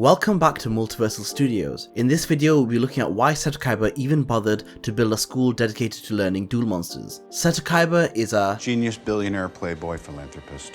Welcome back to Multiversal Studios. In this video we'll be looking at why Seto Kaiba even bothered to build a school dedicated to learning duel monsters. Seto Kaiba is a genius, billionaire, playboy, philanthropist.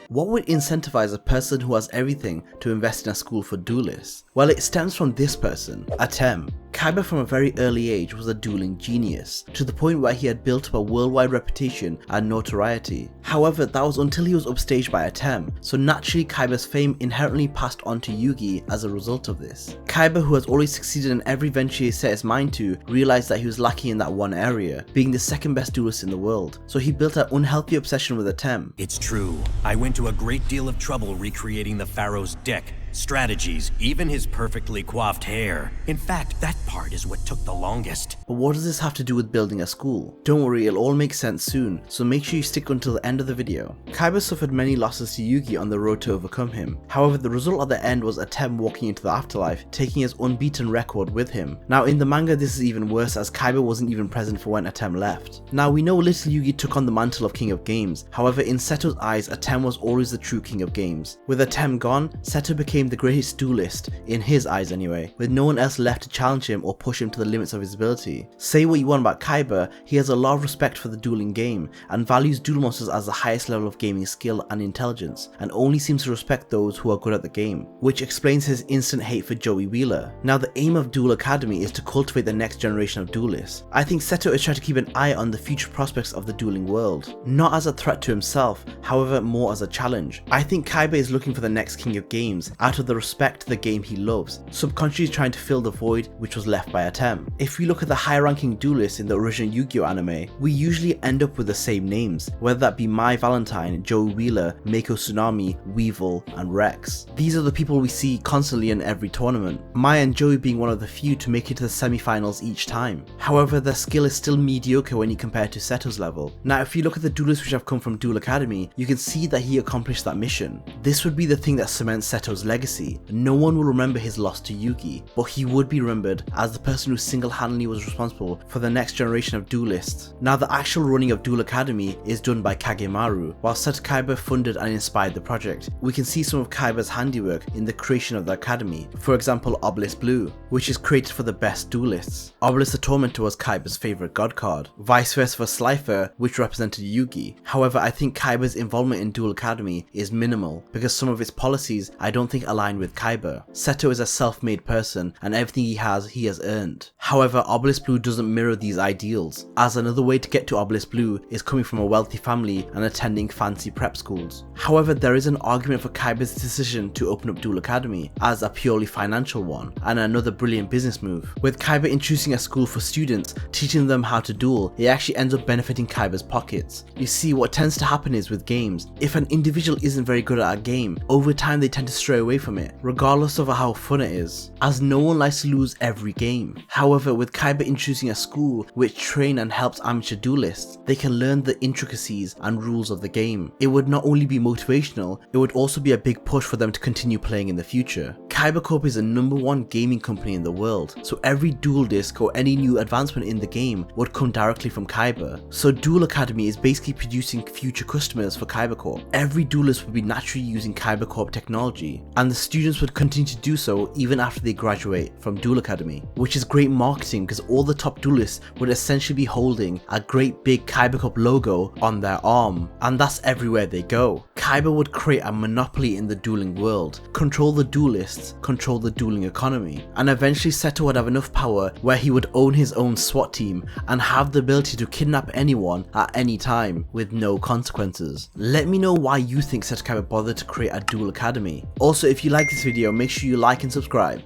What would incentivize a person who has everything to invest in a school for duelists? Well, it stems from this person, Atem. Kaiba from a very early age was a dueling genius, to the point where he had built up a worldwide reputation and notoriety. However, that was until he was upstaged by Atem, so naturally Kaiba's fame inherently passed on to Yugi as a result of this. Kaiba, who has always succeeded in every venture he set his mind to, realized that he was lacking in that one area, being the second best duelist in the world, so he built an unhealthy obsession with Atem. It's true, I went to a great deal of trouble recreating the Pharaoh's deck, strategies, even his perfectly coiffed hair. In fact, that part is what took the longest. But what does this have to do with building a school? Don't worry, it'll all make sense soon, so make sure you stick until the end of the video. Kaiba suffered many losses to Yugi on the road to overcome him. However, the result at the end was Atem walking into the afterlife, taking his unbeaten record with him. Now in the manga this is even worse, as Kaiba wasn't even present for when Atem left. Now we know little Yugi took on the mantle of King of Games, however in Seto's eyes Atem was always the true King of Games. With Atem gone, Seto became the greatest duelist, in his eyes anyway, with no one else left to challenge him or push him to the limits of his ability. Say what you want about Kaiba, he has a lot of respect for the dueling game and values duel monsters as the highest level of gaming skill and intelligence, and only seems to respect those who are good at the game, which explains his instant hate for Joey Wheeler. Now the aim of Duel Academy is to cultivate the next generation of duelists. I think Seto is trying to keep an eye on the future prospects of the dueling world, not as a threat to himself, however more as a challenge. I think Kaiba is looking for the next King of Games out of the respect to the game he loves, subconsciously trying to fill the void which was left by Atem. If we look at the high ranking duelists in the original Yugioh anime, we usually end up with the same names, whether that be Mai Valentine, Joey Wheeler, Mako Tsunami, Weevil, and Rex. These are the people we see constantly in every tournament, Mai and Joey being one of the few to make it to the semi-finals each time. However, their skill is still mediocre when you compare it to Seto's level. Now if you look at the duelists which have come from Duel Academy, you can see that he accomplished that mission. This would be the thing that cements Seto's legacy. No one will remember his loss to Yugi, but he would be remembered as the person who single-handedly was responsible for the next generation of duelists. Now the actual running of Duel Academy is done by Kagemaru, while Seto Kaiba funded and inspired the project. We can see some of Kaiba's handiwork in the creation of the academy, for example Obelisk Blue, which is created for the best duelists. Obelisk the Tormentor was Kaiba's favourite god card, vice versa for Slifer, which represented Yugi. However, I think Kaiba's involvement in Duel Academy is minimal, because some of its policies I don't think align with Kaiba. Seto is a self-made person and everything he has earned. However, Obelisk Blue doesn't mirror these ideals, as another way to get to Obelisk Blue is coming from a wealthy family and attending fancy prep schools. However, there is an argument for Kaiba's decision to open up Duel Academy as a purely financial one, and another brilliant business move. With Kaiba introducing a school for students, teaching them how to duel, it actually ends up benefiting Kaiba's pockets. You see, what tends to happen is with games, if an individual isn't very good at a game, over time they tend to stray away from it, regardless of how fun it is, as no one likes to lose every game. However, with Kaiba introducing a school which train and helps amateur duelists, they can learn the intricacies and rules of the game. It would not only be motivational, it would also be a big push for them to continue playing in the future. KaibaCorp is the #1 gaming company in the world, so every duel disc or any new advancement in the game would come directly from Kaiba. So Duel Academy is basically producing future customers for KaibaCorp. Every duelist would be naturally using KaibaCorp technology, and the students would continue to do so even after they graduate from Duel Academy, which is great marketing because all the top duelists would essentially be holding a great big KaibaCorp logo on their arm, and that's everywhere they go. Kaiba would create a monopoly in the dueling world, control the duelists, control the dueling economy, and eventually Seto would have enough power where he would own his own SWAT team and have the ability to kidnap anyone at any time with no consequences. Let me know why you think Seto Kaiba bothered to create a Duel Academy. Also, if you like this video, make sure you like and subscribe.